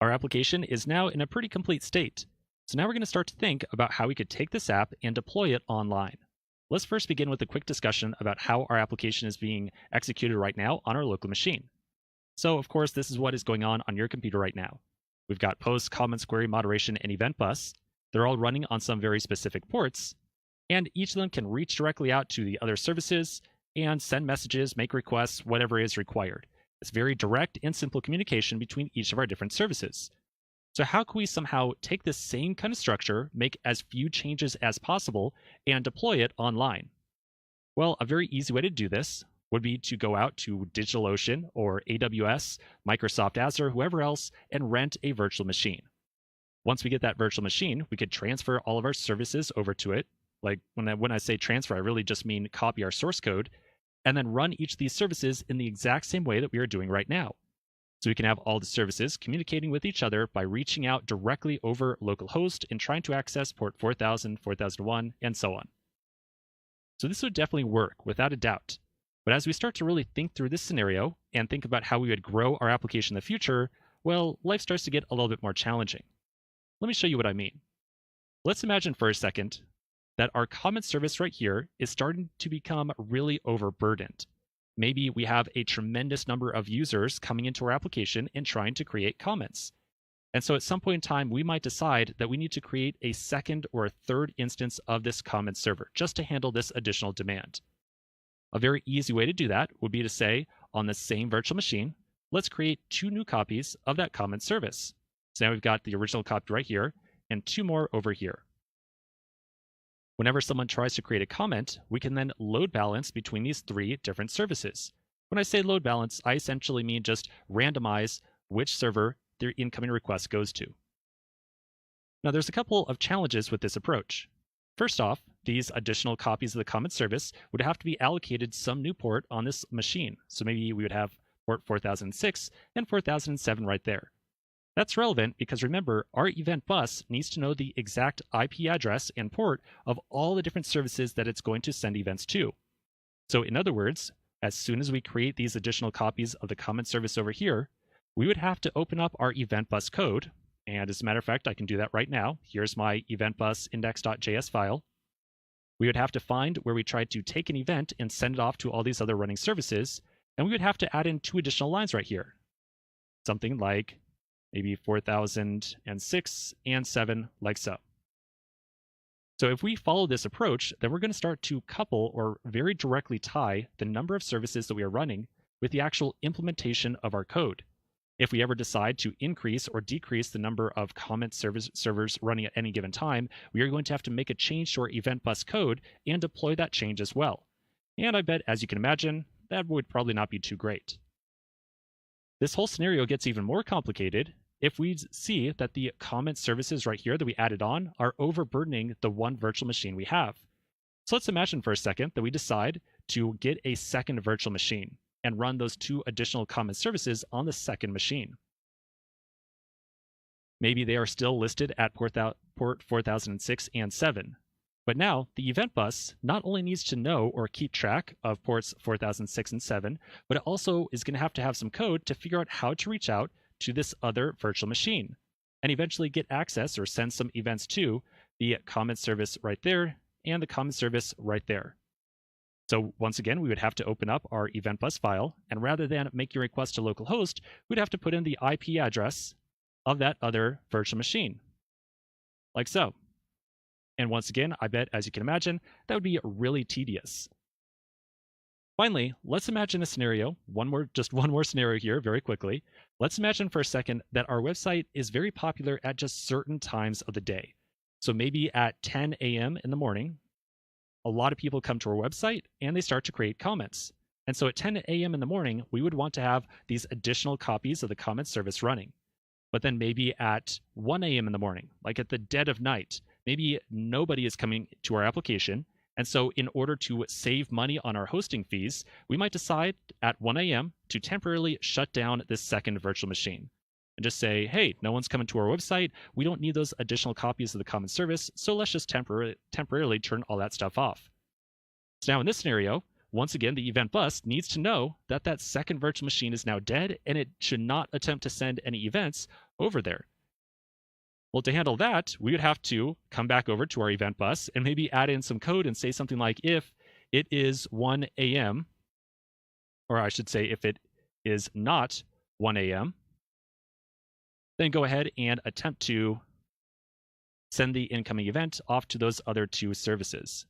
Our application is now in a pretty complete state. So now we're going to start to think about how we could take this app and deploy it online. Let's first begin with a quick discussion about how our application is being executed right now on our local machine. So, of course, this is what is going on your computer right now. We've got post, comments, query, moderation, and event bus. They're all running on some very specific ports, and each of them can reach directly out to the other services and send messages, make requests, whatever is required. It's very direct and simple communication between each of our different services. So how can we somehow take this same kind of structure, make as few changes as possible, and deploy it online? Well, a very easy way to do this would be to go out to DigitalOcean or AWS, Microsoft Azure, whoever else, and rent a virtual machine. Once we get that virtual machine, we could transfer all of our services over to it. Like when I say transfer, I really just mean copy our source code and then run each of these services in the exact same way that we are doing right now. So we can have all the services communicating with each other by reaching out directly over localhost and trying to access port 4000, 4001, and so on. So this would definitely work, without a doubt. But as we start to really think through this scenario and think about how we would grow our application in the future, well, life starts to get a little bit more challenging. Let me show you what I mean. Let's imagine for a second that our comment service right here is starting to become really overburdened. Maybe we have a tremendous number of users coming into our application and trying to create comments. And so at some point in time, we might decide that we need to create a second or a third instance of this comment server just to handle this additional demand. A very easy way to do that would be to say, on the same virtual machine, let's create 2 new copies of that comment service. So now we've got the original copy right here and 2 more over here. Whenever someone tries to create a comment, we can then load balance between these 3 different services. When I say load balance, I essentially mean just randomize which server their incoming request goes to. Now, there's a couple of challenges with this approach. First off, these additional copies of the comment service would have to be allocated some new port on this machine. So maybe we would have port 4006 and 4007 right there. That's relevant because remember, our event bus needs to know the exact IP address and port of all the different services that it's going to send events to. So in other words, as soon as we create these additional copies of the comment service over here, we would have to open up our event bus code. And as a matter of fact, I can do that right now. Here's my event bus index.js file. We would have to find where we tried to take an event and send it off to all these other running services. And we would have to add in 2 additional lines right here. Something like maybe 4006 and 7, like so. So if we follow this approach, then we're going to start to couple or very directly tie the number of services that we are running with the actual implementation of our code. If we ever decide to increase or decrease the number of comment servers running at any given time, we are going to have to make a change to our event bus code and deploy that change as well. And I bet, as you can imagine, that would probably not be too great. This whole scenario gets even more complicated if we see that the comment services right here that we added on are overburdening the one virtual machine we have. So let's imagine for a second that we decide to get a second virtual machine and run those 2 additional comment services on the second machine. Maybe they are still listed at port 4006 and 7. But now the event bus not only needs to know or keep track of ports 4006 and 7, but it also is going to have some code to figure out how to reach out to this other virtual machine and eventually get access or send some events to the comment service right there and the comment service right there. So once again, we would have to open up our event bus file, and rather than making a request to localhost, we'd have to put in the IP address of that other virtual machine, like so. And once again, I bet, as you can imagine, that would be really tedious. Finally, let's imagine a scenario, just one more scenario here very quickly. Let's imagine for a second that our website is very popular at just certain times of the day. So maybe at 10 a.m. in the morning, a lot of people come to our website and they start to create comments. And so at 10 a.m. in the morning, we would want to have these additional copies of the comment service running. But then maybe at 1 a.m. in the morning, like at the dead of night, maybe nobody is coming to our application. And so in order to save money on our hosting fees, we might decide at 1 a.m. to temporarily shut down this second virtual machine and just say, hey, no one's coming to our website. We don't need those additional copies of the common service. So let's just temporarily turn all that stuff off. So now in this scenario, once again, the event bus needs to know that that second virtual machine is now dead and it should not attempt to send any events over there. Well, to handle that, we would have to come back over to our event bus and maybe add in some code and say something like, if it is 1 a.m., or I should say if it is not 1 a.m., then go ahead and attempt to send the incoming event off to those other two services.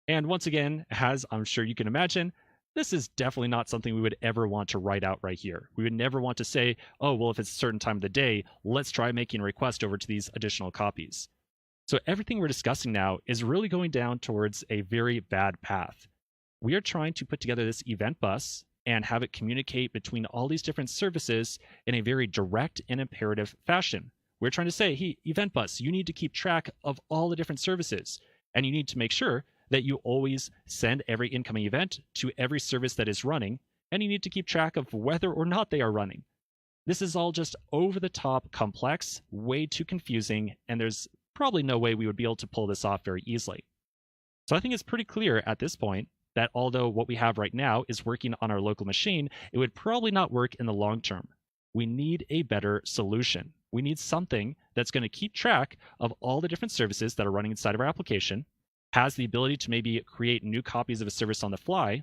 And once again, as I'm sure you can imagine, this is definitely not something we would ever want to write out right here. We would never want to say, oh, well, if it's a certain time of the day, let's try making a request over to these additional copies. So everything we're discussing now is really going down towards a very bad path. We are trying to put together this event bus and have it communicate between all these different services in a very direct and imperative fashion. We're trying to say, hey, event bus, you need to keep track of all the different services, and you need to make sure that you always send every incoming event to every service that is running, and you need to keep track of whether or not they are running. This is all just over the top complex, way too confusing, and there's probably no way we would be able to pull this off very easily. So I think it's pretty clear at this point that although what we have right now is working on our local machine, it would probably not work in the long term. We need a better solution. We need something that's going to keep track of all the different services that are running inside of our application, has the ability to maybe create new copies of a service on the fly,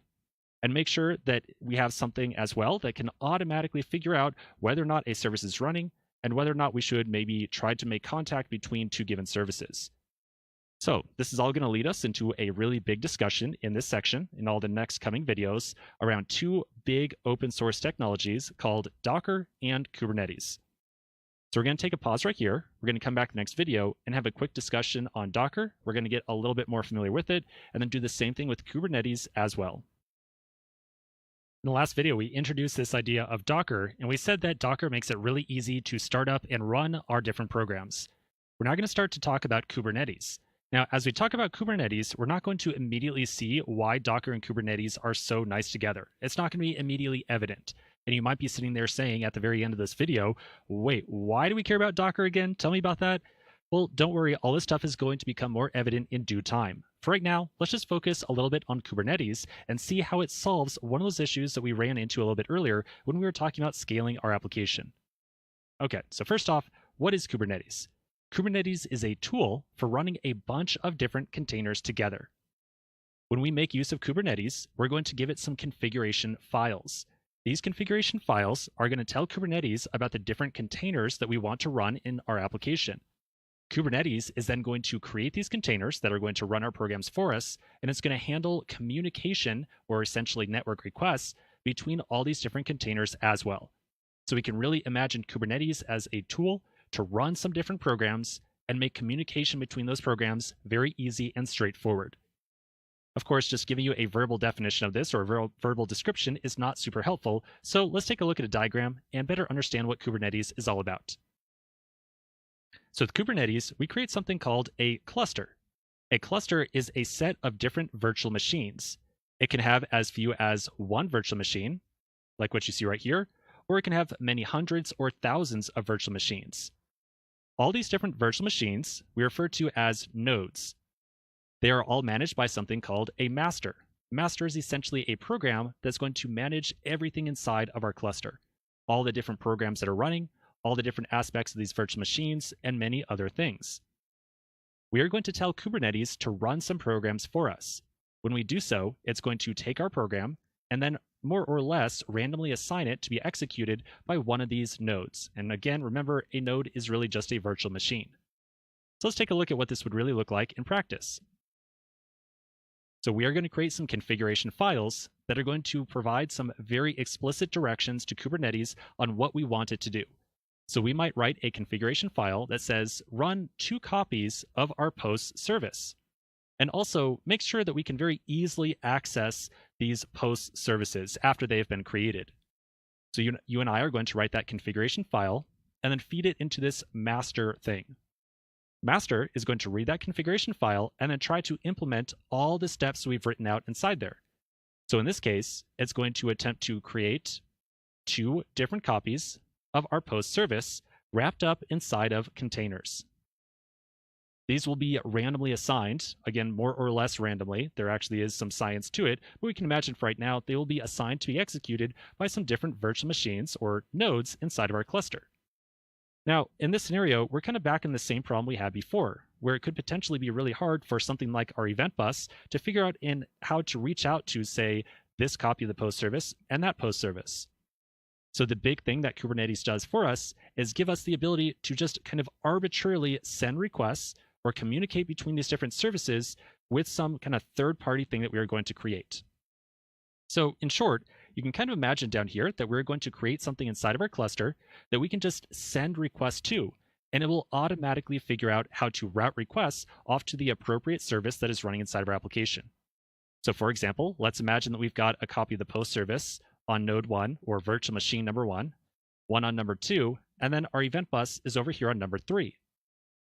and make sure that we have something as well that can automatically figure out whether or not a service is running and whether or not we should maybe try to make contact between two given services. So this is all going to lead us into a really big discussion in this section in all the next coming videos around two big open source technologies called Docker and Kubernetes. So we're going to take a pause right here. We're going to come back in the next video and have a quick discussion on Docker. We're going to get a little bit more familiar with it and then do the same thing with Kubernetes as well. In the last video, we introduced this idea of Docker, and we said that Docker makes it really easy to start up and run our different programs. We're now going to start to talk about Kubernetes. Now, as we talk about Kubernetes, we're not going to immediately see why Docker and Kubernetes are so nice together. It's not going to be immediately evident. And you might be sitting there saying at the very end of this video, wait, why do we care about Docker again? Tell me about that. Well, don't worry, all this stuff is going to become more evident in due time. For right now, let's just focus a little bit on Kubernetes and see how it solves one of those issues that we ran into a little bit earlier when we were talking about scaling our application. Okay, so first off, what is Kubernetes? Kubernetes is a tool for running a bunch of different containers together. When we make use of Kubernetes, we're going to give it some configuration files. These configuration files are going to tell Kubernetes about the different containers that we want to run in our application. Kubernetes is then going to create these containers that are going to run our programs for us, and it's going to handle communication, or essentially network requests, between all these different containers as well. So we can really imagine Kubernetes as a tool to run some different programs and make communication between those programs very easy and straightforward. Of course, just giving you a verbal definition of this or a verbal description is not super helpful, so let's take a look at a diagram and better understand what Kubernetes is all about. So with Kubernetes, we create something called a cluster. A cluster is a set of different virtual machines. It can have as few as one virtual machine, like what you see right here, or it can have many hundreds or thousands of virtual machines. All these different virtual machines we refer to as nodes. They are all managed by something called a master. Master is essentially a program that's going to manage everything inside of our cluster. All the different programs that are running, all the different aspects of these virtual machines, and many other things. We are going to tell Kubernetes to run some programs for us. When we do so, it's going to take our program and then more or less randomly assign it to be executed by one of these nodes. And again, remember, a node is really just a virtual machine. So let's take a look at what this would really look like in practice. So we are going to create some configuration files that are going to provide some very explicit directions to Kubernetes on what we want it to do. So we might write a configuration file that says, run 2 copies of our post service. And also make sure that we can very easily access these post services after they have been created. So you and I are going to write that configuration file and then feed it into this master thing. Master is going to read that configuration file and then try to implement all the steps we've written out inside there. So in this case, it's going to attempt to create 2 different copies of our post service wrapped up inside of containers. These will be randomly assigned, again, more or less randomly. There actually is some science to it, but we can imagine for right now, they will be assigned to be executed by some different virtual machines or nodes inside of our cluster. Now, in this scenario, we're kind of back in the same problem we had before, where it could potentially be really hard for something like our event bus to figure out in how to reach out to, say, this copy of the post service and that post service. So the big thing that Kubernetes does for us is give us the ability to just kind of arbitrarily send requests or communicate between these different services with some kind of third-party thing that we are going to create. So in short, you can kind of imagine down here that we're going to create something inside of our cluster that we can just send requests to, and it will automatically figure out how to route requests off to the appropriate service that is running inside of our application. So for example, let's imagine that we've got a copy of the post service on node 1 or virtual machine number 1, one on number 2, and then our event bus is over here on number 3.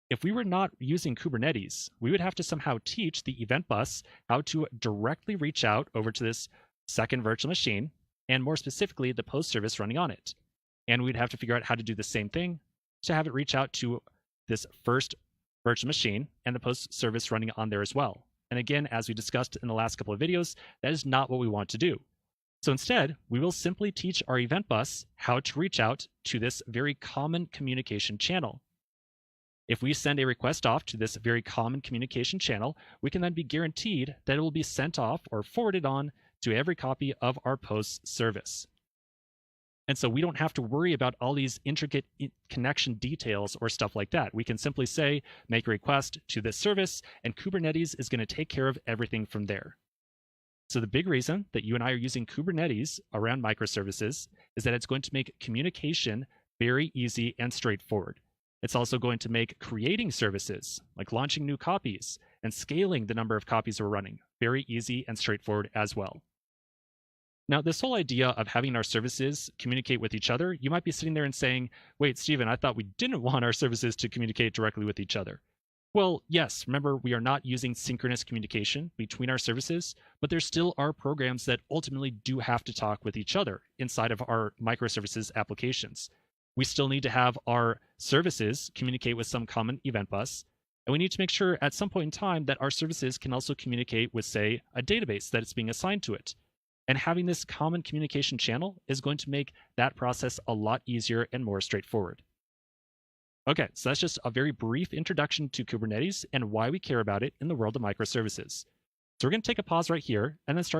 If we were not using Kubernetes, we would have to somehow teach the event bus how to directly reach out over to this second virtual machine, and more specifically, the post service running on it. And we'd have to figure out how to do the same thing to have it reach out to this first virtual machine and the post service running on there as well. And again, as we discussed in the last couple of videos, that is not what we want to do. So instead, we will simply teach our event bus how to reach out to this very common communication channel. If we send a request off to this very common communication channel, we can then be guaranteed that it will be sent off or forwarded on to every copy of our post service. And so we don't have to worry about all these intricate connection details or stuff like that. We can simply say, make a request to this service, and Kubernetes is going to take care of everything from there. So the big reason that you and I are using Kubernetes around microservices is that it's going to make communication very easy and straightforward. It's also going to make creating services, like launching new copies and scaling the number of copies we're running, very easy and straightforward as well. Now, this whole idea of having our services communicate with each other, you might be sitting there and saying, wait, Stephen, I thought we didn't want our services to communicate directly with each other. Well, yes, remember, we are not using synchronous communication between our services, but there still are programs that ultimately do have to talk with each other inside of our microservices applications. We still need to have our services communicate with some common event bus, and we need to make sure at some point in time that our services can also communicate with, say, a database that it's being assigned to it. And having this common communication channel is going to make that process a lot easier and more straightforward. Okay, so that's just a very brief introduction to Kubernetes and why we care about it in the world of microservices. So we're going to take a pause right here and then start